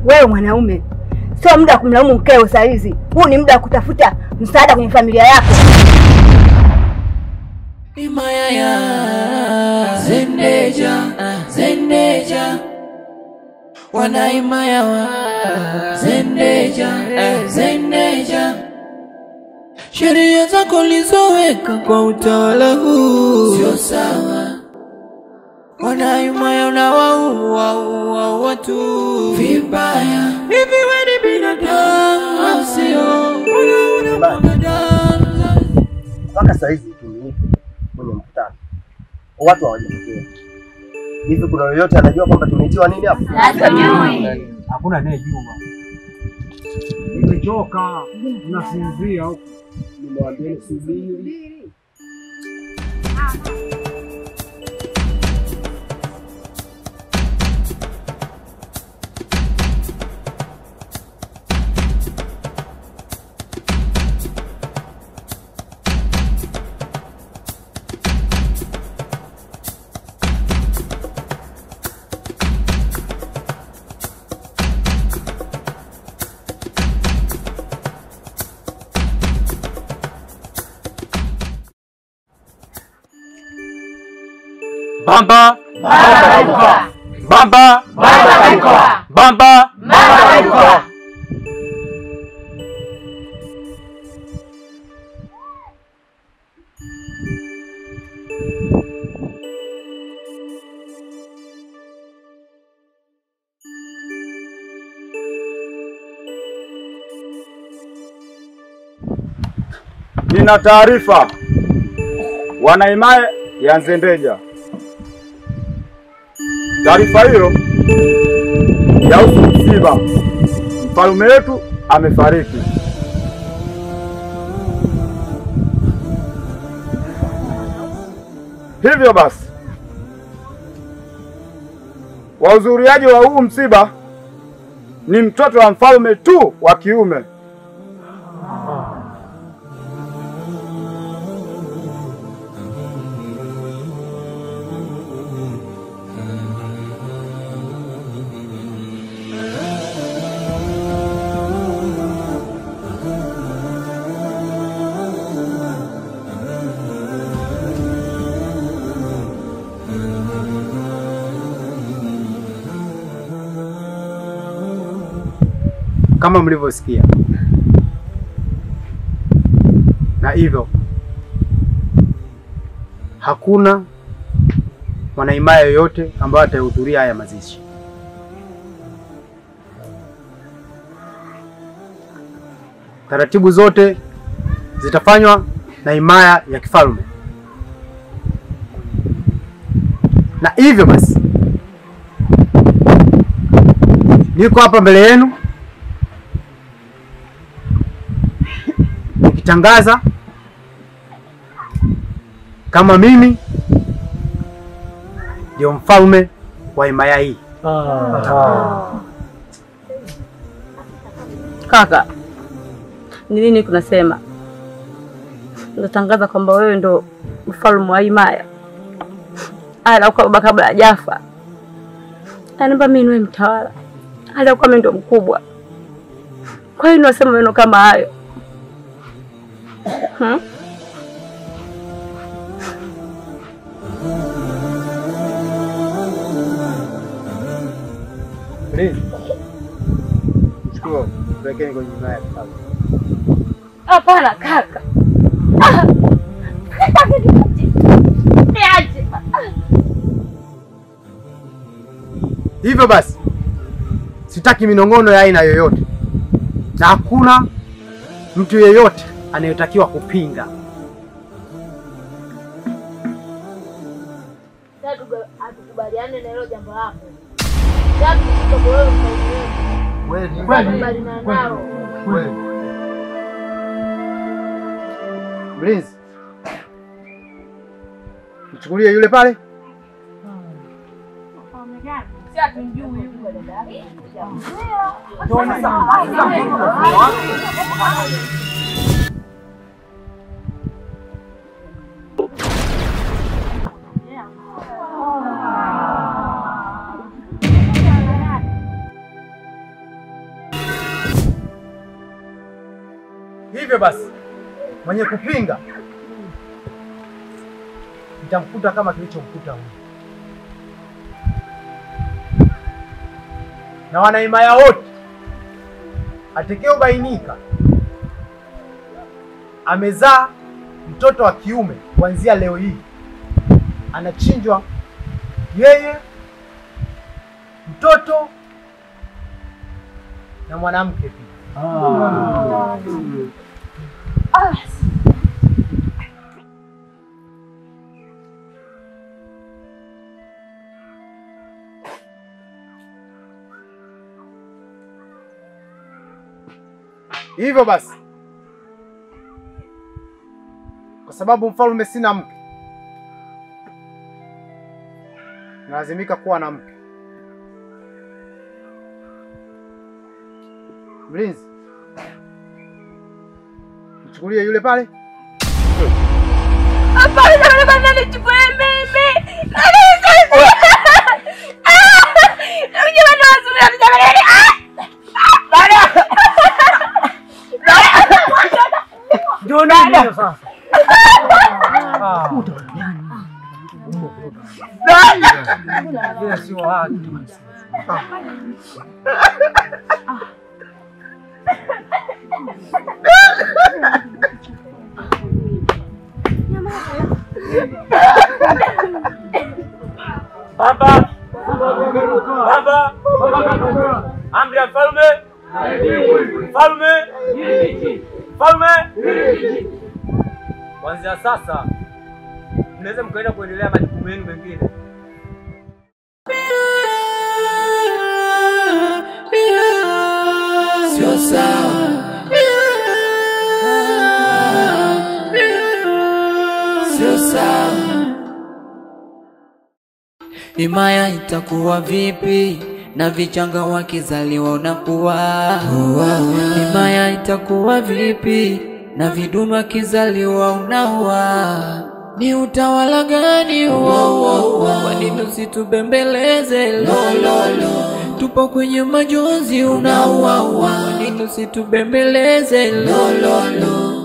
Wewe mwanaume, sio muda kumlaumu mkeo saa hizi. Huu ni muda wa kutafuta msaada kwenye familia yako. Himaya ya Zendeja, Zendeja. Wana himaya wa Zendeja, Zendeja. Sheria zako ulizoweka kwa utawala huu sio sawa. Wana himaya unawaua watu vibaya. Hivi wewe ni binadamu au sio? Una binadamu. Mpaka saa hizi tumeitwa kwenye mkutano, watu hawajatokea. Hivi kuna yoyote anajua kwamba tumeitiwa nini hapa? Hakuna anayejua. Nimechoka, nasinzia huko. Nimwambie subiri. Bamba Bamba Bamba Bamba Bamba Bamba. Nina taarifa, wanahimaya ya Zendeja. Taarifa hiyo yahusu msiba. Mfalme wetu amefariki. Hivyo basi, wahudhuriaji wa huu msiba ni mtoto wa mfalme tu wa kiume. Kama mlivyosikia, na hivyo hakuna mwanahimaya yoyote ambaye atahudhuria haya mazishi. Taratibu zote zitafanywa na himaya ya kifalme, na hivyo basi niko hapa mbele yenu nikitangaza kama mimi ndio mfalme wa himaya hii. Kaka, ni nini kunasema? Natangaza kwamba wewe ndo mfalme wa himaya. Ala kwa baba kabla hajafa. Anamba mimi niwe mtawala. Ala kwa mimi ndo mkubwa. Kwa hiyo unasema maneno kama hayo? Chukua, tuwekeni kwenye himaya. Hapana kaka. Hivyo basi, sitaki minong'ono ya aina yoyote, na hakuna mtu yeyote anayetakiwa kupinga. Hatukubaliane na hilo jambo lako. Sasa wewe Kweli. Mlinzi, mchukulie yule pale. Hivyo basi, mwenye kupinga nitamkuta kama kilichomkuta huyu. Na wanaimaya wote atakayebainika amezaa mtoto wa kiume kuanzia leo hii, anachinjwa yeye, mtoto na mwanamke pia. Hivyo basi, kwa sababu mfalme sina mke, nalazimika kuwa na mke. Mlinzi, mchukulie yule pale. Hapana, bana nichukue mimi. Ndio nani sasa? Sio haki. Baba! Baba! Amri ya mfalme! Mfalme! Mfalme! Kuanzia sasa mnaweza mkaenda kuendelea majukumu yenu mengine. Sio sawa. Sio sawa. Himaya itakuwa vipi na vichanga wakizaliwa unakuwa? Himaya itakuwa vipi na vidume wakizaliwa unaua? Ni utawala gani huo? Kwa nini usitubembeleze lololo? Tupo kwenye majonzi unaua. Kwa nini usitubembeleze lololo?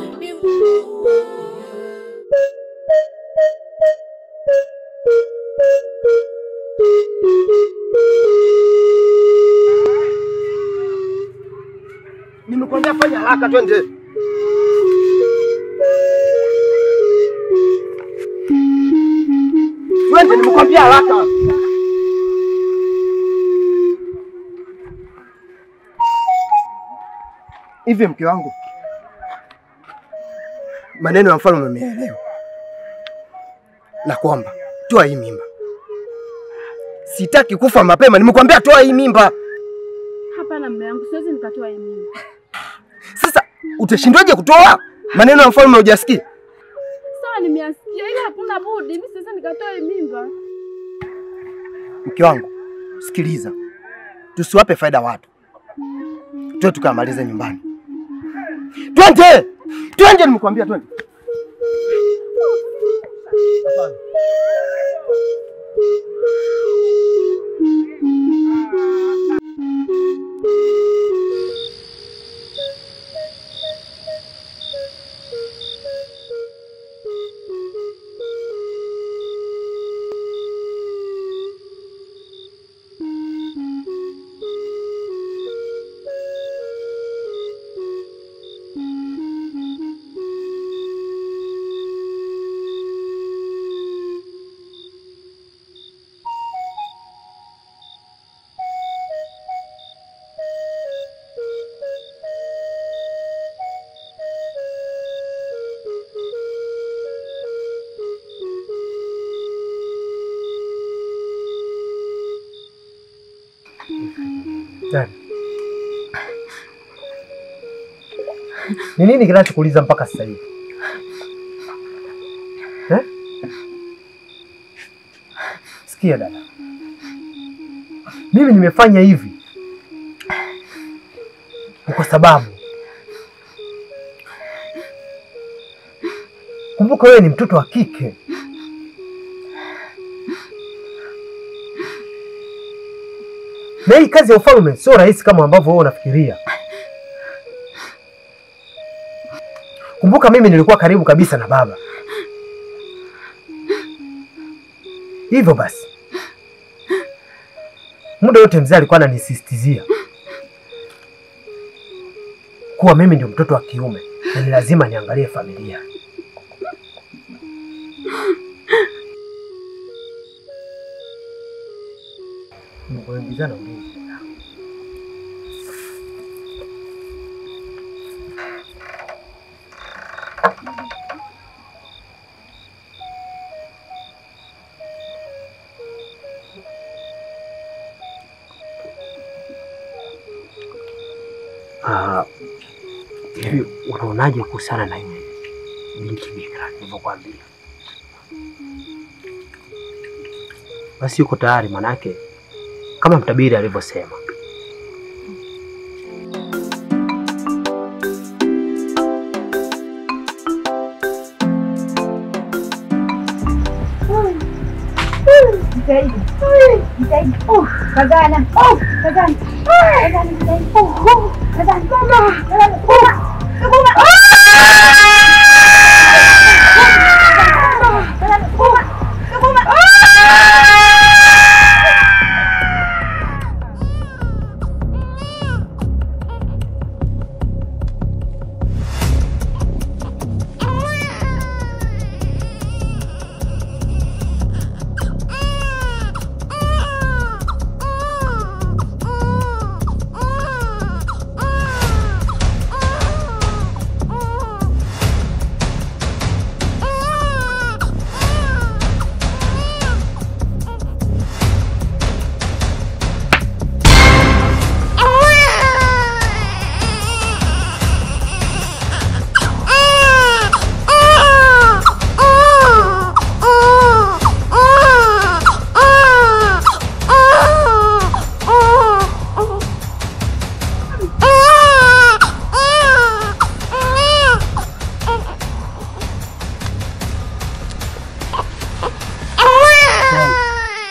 Nimekwambia fanya haraka twende. Twende, nimekwambia haraka. Hivi mke wangu, maneno ya mfalme umeelewa? Na kwamba toa hii mimba. Sitaki kufa mapema, nimekwambia toa hii mimba. Hapana mume wangu, siwezi nikatoa hii mimba. Sasa utashindwaje kutoa? Maneno ya mfalme hujasikia? Sawa, nimeyasikia ila hakuna budi, mimi siwezi nikatoa hii mimba. Mke wangu, sikiliza. Tusiwape faida watu. Twende tukamalize nyumbani. Twende! Twende nimekwambia twende. Ni nini kinachokuuliza mpaka sasa hivi? Sikia dada. Mimi nimefanya hivi kwa sababu kumbuka wewe ni mtoto wa kike. Na hii kazi ya ufalme sio rahisi kama ambavyo wewe unafikiria. Kumbuka mimi nilikuwa karibu kabisa na baba. Hivyo basi, muda wote mzee alikuwa ananisisitizia kuwa mimi ndio mtoto wa kiume na ni lazima niangalie familia. Mkuambizana ulinzi. Hivi unaonaje kuhusiana na yule binti bikira nilivyokuambia? Basi yuko tayari manake kama mtabiri alivyosema. Kazana.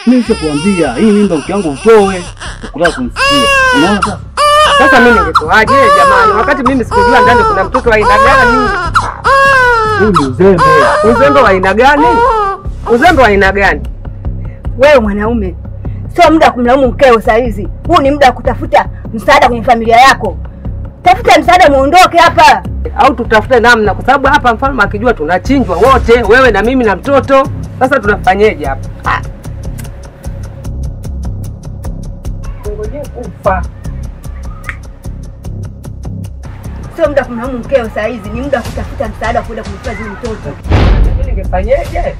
Mimi sikuambia hii mimba mke wangu utoe, ukutaka kumsikia. Unaona sasa? Sasa mimi ningetoaje jamani? Wakati mimi sikujua ndani kuna mtoto wa aina gani? Huu ni uzembe. Uzembe wa aina gani? Uzembe wa aina gani? Wewe mwanaume, sio muda kumlaumu mkeo saa hizi. Huu ni muda wa kutafuta msaada kwenye familia yako. Tafuta msaada muondoke hapa. Au tutafute namna, kwa sababu hapa mfalme akijua tunachinjwa wote, wewe na mimi na mtoto. Sasa tunafanyeje hapa? Ngoje kufa. Sio muda kumlaumu mkeo saa hizi, ni muda wa kutafuta msaada kwenda kumhifadhi mtoto. Mimi ningefanyeje?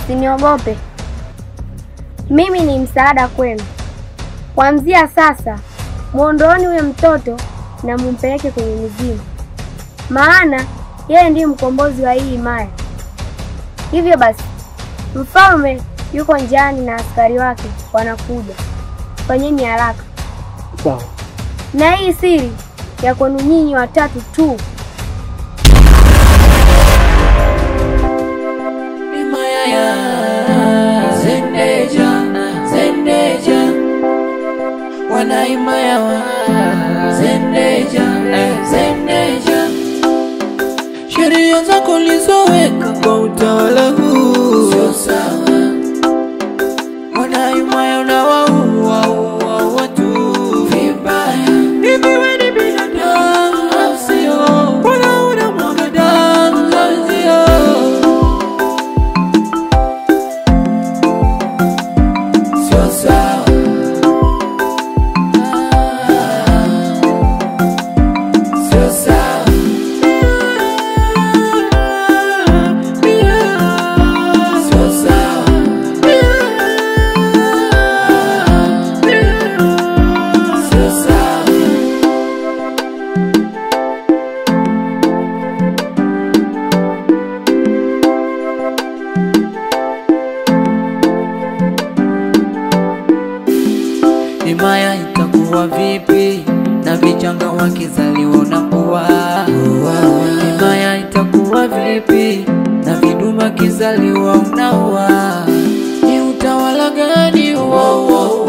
Usiniogope. Mimi ni msaada kwenu. Kuanzia sasa, muondoeni huyo mtoto na mumpeleke kwenye mizimu. Maana yeye ndiye mkombozi wa hii himaya. Hivyo basi, mfalme yuko njiani na askari wake wanakuja. Fanyeni haraka. Sawa. Na hii siri ya kwenu nyinyi watatu tu. Himaya ya Zendeja, Zendeja, wana himaya wa Zendeja, Zendeja, sheria zako ulizoweka kwa utawala huu sio sawa. Wana himaya unawaua watu vibaya. Hivi wewe ni binadamu au sio? Mbona unamwaga damu au sio? Sio sawa. Sio sawa. Sio sawa. Sio sawa. Himaya itakuwa vipi na vichanga wakizaliwa unakuwa? Himaya itakuwa vipi na viduma kizaliwa unaua? Ni utawala gani huo?